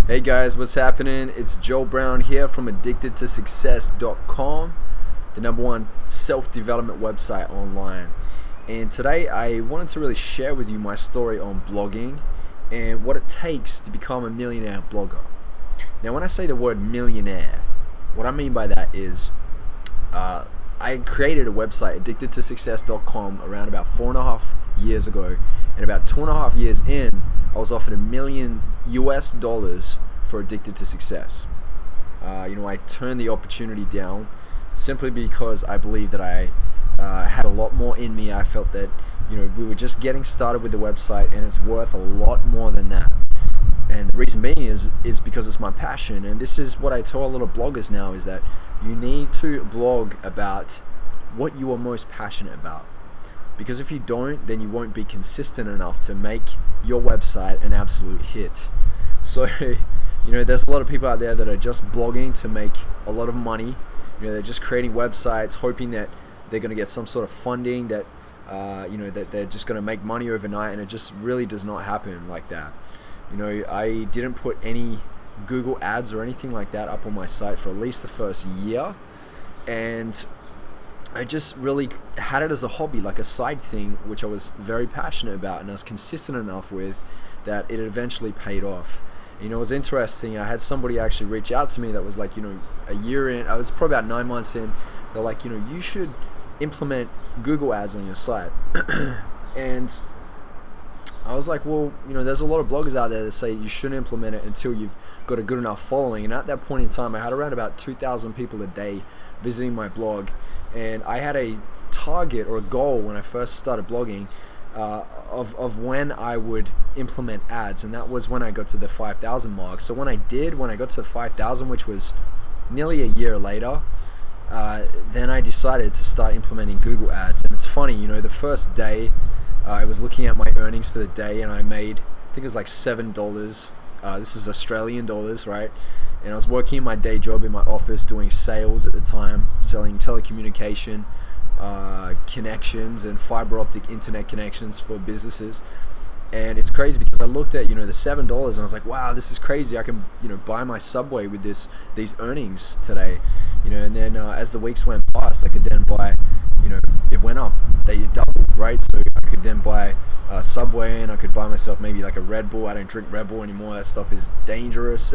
Hey guys, what's happening? It's Joe Brown here from addictedtosuccess.com, the number one self-development website online. And today I wanted to really share with you my story on blogging and what it takes to become a millionaire blogger. Now, when I say the word millionaire, what I mean by that is I created a website, addictedtosuccess.com, around about 4.5 years ago. And about 2.5 years in, I was offered $1 million for Addicted to Success. I turned the opportunity down simply because I believed that I had a lot more in me. I felt that we were just getting started with the website, and it's worth a lot more than that. And the reason being is because it's my passion. And this is what I tell a lot of bloggers now, is that you need to blog about what you are most passionate about. Because if you don't, then you won't be consistent enough to make your website an absolute hit. So, there's a lot of people out there that are just blogging to make a lot of money. They're just creating websites, hoping that they're going to get some sort of funding, that that they're just going to make money overnight, and it just really does not happen like that. I didn't put any Google ads or anything like that up on my site for at least the first year, and I just really had it as a hobby, like a side thing, which I was very passionate about, and I was consistent enough with that it eventually paid off. It was interesting. I had somebody actually reach out to me that was like, a year in. I was probably about 9 months in. They're like, you should implement Google ads on your site. And I was like, well, there's a lot of bloggers out there that say you shouldn't implement it until you've got a good enough following. And at that point in time, I had around about 2,000 people a day visiting my blog. And I had a target or a goal when I first started blogging of when I would implement ads, and that was when I got to the 5,000 mark. So when I got to 5,000, which was nearly a year later, then I decided to start implementing Google ads. And it's funny, the first day I was looking at my earnings for the day, and I made, I think it was like $7. This is Australian dollars, right? And I was working in my day job in my office doing sales at the time, selling telecommunication connections and fiber optic internet connections for businesses. And it's crazy because I looked at the $7 and I was like, wow, this is crazy. I can buy my Subway with these earnings today. And then as the weeks went past, I could then buy, it went up, they doubled, right? So I could then buy Subway, and I could buy myself maybe like a Red Bull. I don't drink Red Bull anymore, that stuff is dangerous.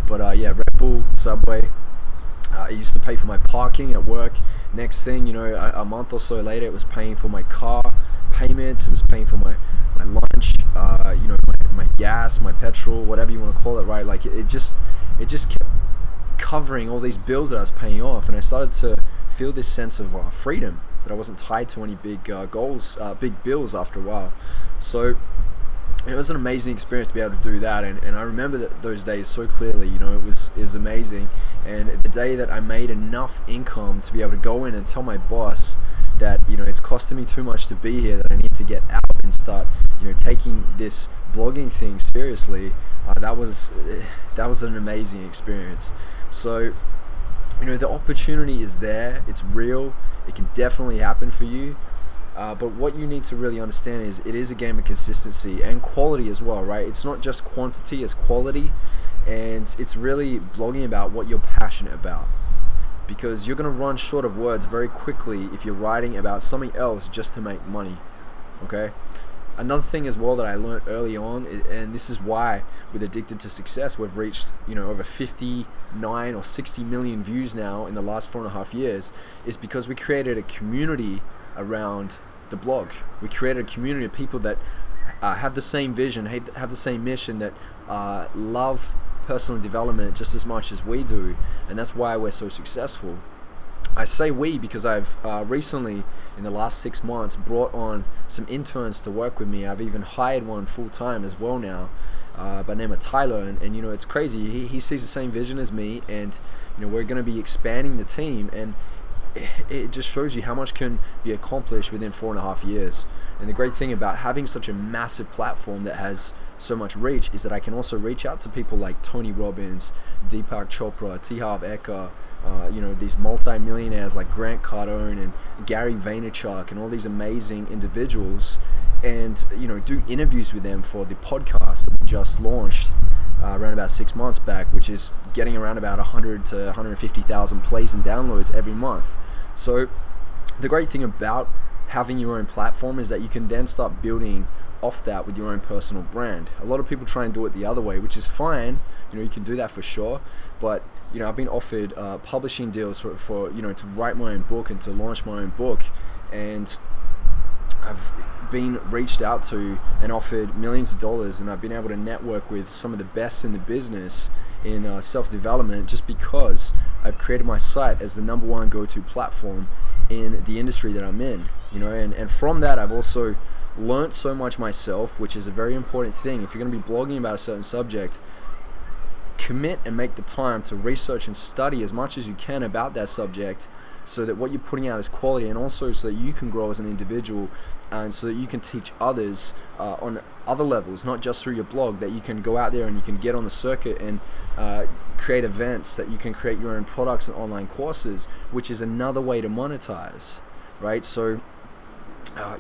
But Red Bull, Subway. I used to pay for my parking at work. Next thing, a month or so later, it was paying for my car payments. It was paying for my lunch, my gas, my petrol, whatever you want to call it, right? Like it just kept covering all these bills that I was paying off, and I started to feel this sense of freedom, that I wasn't tied to any big big bills after a while. So it was an amazing experience to be able to do that, and I remember those days so clearly. It was amazing. And the day that I made enough income to be able to go in and tell my boss that it's costing me too much to be here, that I need to get out and start taking this blogging thing seriously, that was an amazing experience. So the opportunity is there, it's real, it can definitely happen for you. But what you need to really understand is it is a game of consistency and quality as well, right? It's not just quantity, it's quality, and it's really blogging about what you're passionate about. Because you're going to run short of words very quickly if you're writing about something else just to make money, okay? Another thing as well that I learned early on, and this is why with Addicted to Success we've reached over 59 or 60 million views now in the last 4.5 years, is because we created a community around the blog. We created a community of people that have the same vision, have the same mission, that love personal development just as much as we do, and that's why we're so successful. I say we because I've recently, in the last 6 months, brought on some interns to work with me. I've even hired one full-time as well now, by the name of Tyler, and it's crazy. He sees the same vision as me, and we're going to be expanding the team, and it just shows you how much can be accomplished within 4.5 years. And the great thing about having such a massive platform that has so much reach is that I can also reach out to people like Tony Robbins, Deepak Chopra, T. Harv Eker, these multi-millionaires like Grant Cardone and Gary Vaynerchuk, and all these amazing individuals, and do interviews with them for the podcast that we just launched around about 6 months back, which is getting around about 100 to 150,000 plays and downloads every month. So the great thing about having your own platform is that you can then start building off that with your own personal brand. A lot of people try and do it the other way, which is fine. You can do that for sure, but I've been offered publishing deals for to write my own book and to launch my own book, and I've been reached out to and offered millions of dollars, and I've been able to network with some of the best in the business in self-development just because I've created my site as the number one go-to platform in the industry that I'm in. And from that I've also learned so much myself, which is a very important thing. If you're going to be blogging about a certain subject, commit and make the time to research and study as much as you can about that subject, so that what you're putting out is quality, and also so that you can grow as an individual, and so that you can teach others on other levels, not just through your blog, that you can go out there and you can get on the circuit and create events, that you can create your own products and online courses, which is another way to monetize, right? So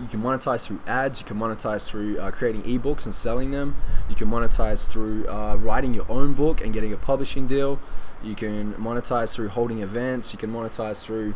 you can monetize through ads, you can monetize through creating ebooks and selling them, you can monetize through writing your own book and getting a publishing deal, you can monetize through holding events, you can monetize through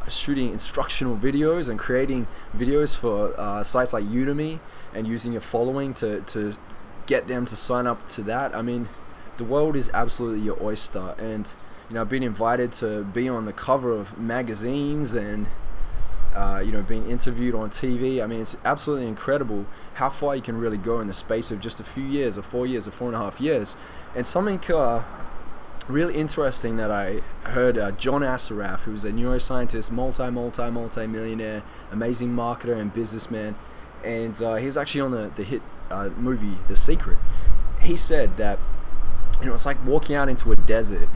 shooting instructional videos and creating videos for sites like Udemy and using your following to get them to sign up to that. I mean, the world is absolutely your oyster, and I've been invited to be on the cover of magazines and being interviewed on TV. I mean, it's absolutely incredible how far you can really go in the space of just a few years, or 4 years, or 4.5 years. And something really interesting that I heard, John Assaraf, who's a neuroscientist, multi-millionaire, amazing marketer and businessman, and he was actually on the hit movie The Secret. He said that it's like walking out into a desert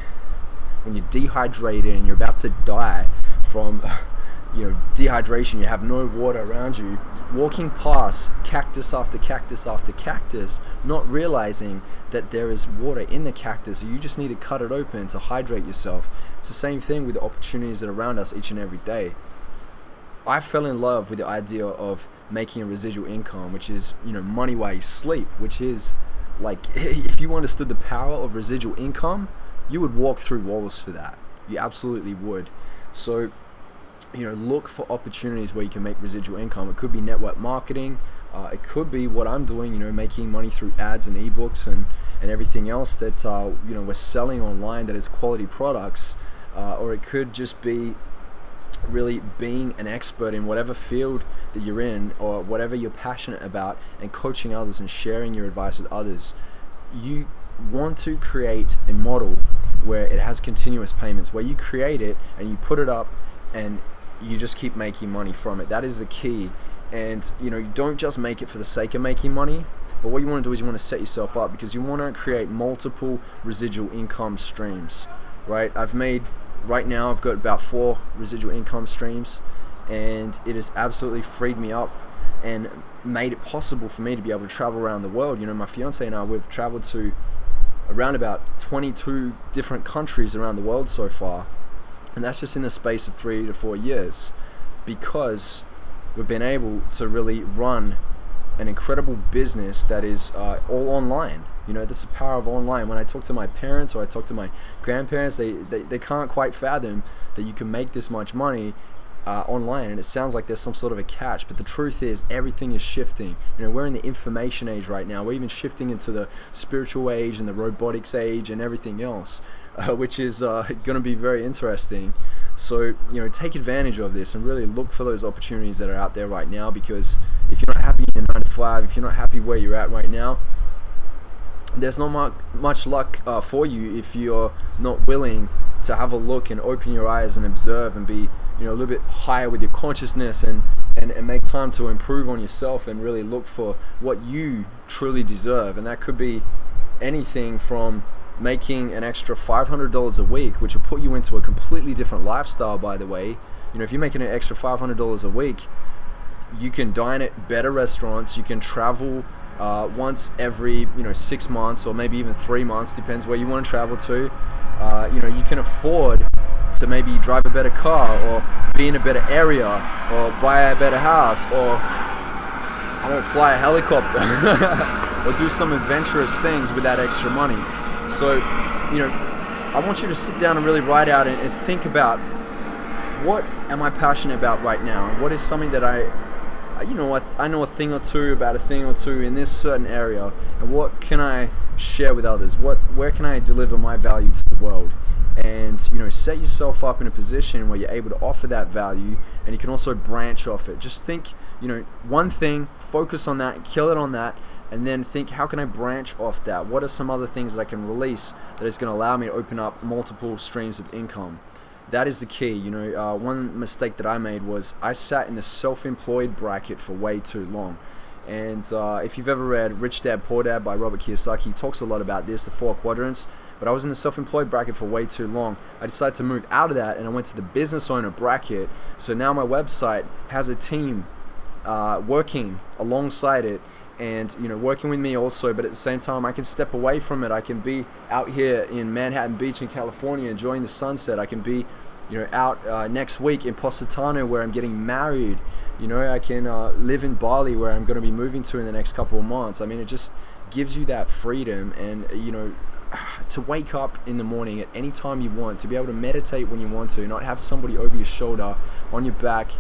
when you're dehydrated and you're about to die from dehydration, you have no water around you, walking past cactus after cactus after cactus, not realizing that there is water in the cactus. You just need to cut it open to hydrate yourself. It's the same thing with the opportunities that are around us each and every day. I fell in love with the idea of making a residual income, which is money while you sleep, which is like, if you understood the power of residual income, you would walk through walls for that. You absolutely would. So look for opportunities where you can make residual income. It could be network marketing, it could be what I'm doing, making money through ads and ebooks and everything else that we're selling online that is quality products, or it could just be really being an expert in whatever field that you're in or whatever you're passionate about, and coaching others and sharing your advice with others. You want to create a model where it has continuous payments, where you create it and you put it up and you just keep making money from it. That is the key. And you don't just make it for the sake of making money, but what you want to do is you want to set yourself up, because you want to create multiple residual income streams, right? Right now I've got about 4 residual income streams, and it has absolutely freed me up and made it possible for me to be able to travel around the world. My fiance and I, we've traveled to around about 22 different countries around the world so far. And that's just in the space of 3 to 4 years, because we've been able to really run an incredible business that is all online. That's the power of online. When I talk to my parents or I talk to my grandparents, they can't quite fathom that you can make this much money online, and it sounds like there's some sort of a catch, but the truth is everything is shifting. We're in the information age right now. We're even shifting into the spiritual age and the robotics age and everything else, which is going to be very interesting. So take advantage of this and really look for those opportunities that are out there right now, because if you're not happy in 9 to 5, if you're not happy where you're at right now, there's not much luck for you if you're not willing to have a look and open your eyes and observe and be a little bit higher with your consciousness and make time to improve on yourself and really look for what you truly deserve. And that could be anything from making an extra $500 a week, which will put you into a completely different lifestyle, by the way. If you're making an extra $500 a week, you can dine at better restaurants, you can travel once every 6 months or maybe even 3 months, depends where you want to travel to. You can afford to maybe drive a better car or be in a better area or buy a better house, or I won't fly a helicopter. or do some adventurous things with that extra money. So, I want you to sit down and really write out and think about, what am I passionate about right now? What is something that I know a thing or two about a thing or two in this certain area, and what can I share with others? Where can I deliver my value to the world? And set yourself up in a position where you're able to offer that value, and you can also branch off it. Just think, one thing, focus on that, kill it on that, and then think, how can I branch off that? What are some other things that I can release that is going to allow me to open up multiple streams of income? That is the key. One mistake that I made was I sat in the self-employed bracket for way too long. And if you've ever read Rich Dad Poor Dad by Robert Kiyosaki, he talks a lot about this, the 4 quadrants. But I was in the self-employed bracket for way too long. I decided to move out of that, and I went to the business owner bracket. So now my website has a team working alongside it, and working with me also, but at the same time I can step away from it. I can be out here in Manhattan Beach in California enjoying the sunset. I can be out next week in Positano where I'm getting married. I can live in Bali where I'm going to be moving to in the next couple of months. I mean, it just gives you that freedom, and to wake up in the morning at any time you want, to be able to meditate when you want to, not have somebody over your shoulder, on your back,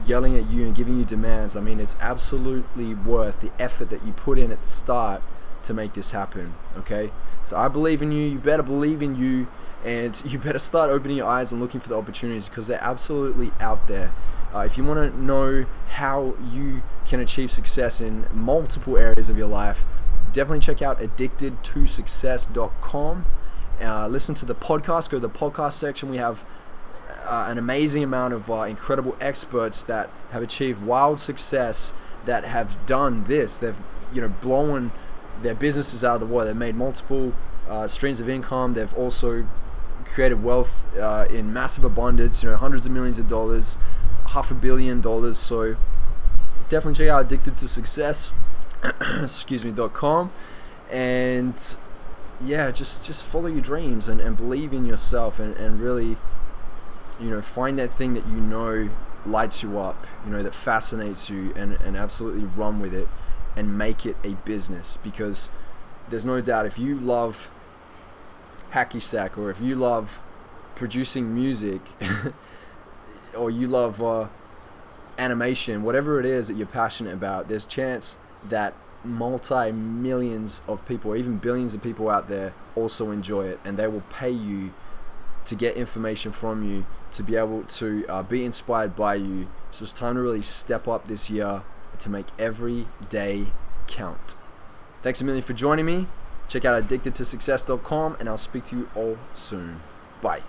yelling at you and giving you demands. I mean, it's absolutely worth the effort that you put in at the start to make this happen. Okay, so I believe in you. You better believe in you, and you better start opening your eyes and looking for the opportunities, because they're absolutely out there. If you want to know how you can achieve success in multiple areas of your life, definitely check out addictedtosuccess.com. Listen to the podcast. Go to the podcast section. We have an amazing amount of incredible experts that have achieved wild success, that have done this. They've blown their businesses out of the water. They've made multiple streams of income. They've also created wealth in massive abundance, hundreds of millions of dollars, $500 million. So definitely check out addictedtosuccess .com, and yeah, just follow your dreams and believe in yourself, and really find that thing that lights you up, that fascinates you, and absolutely run with it and make it a business. Because there's no doubt, if you love hacky sack, or if you love producing music or you love animation, whatever it is that you're passionate about, there's chance that multi-millions of people, or even billions of people out there also enjoy it, and they will pay you to get information from you, to be able to be inspired by you. So it's time to really step up this year to make every day count. Thanks a million for joining me. Check out addictedtosuccess.com, and I'll speak to you all soon. Bye.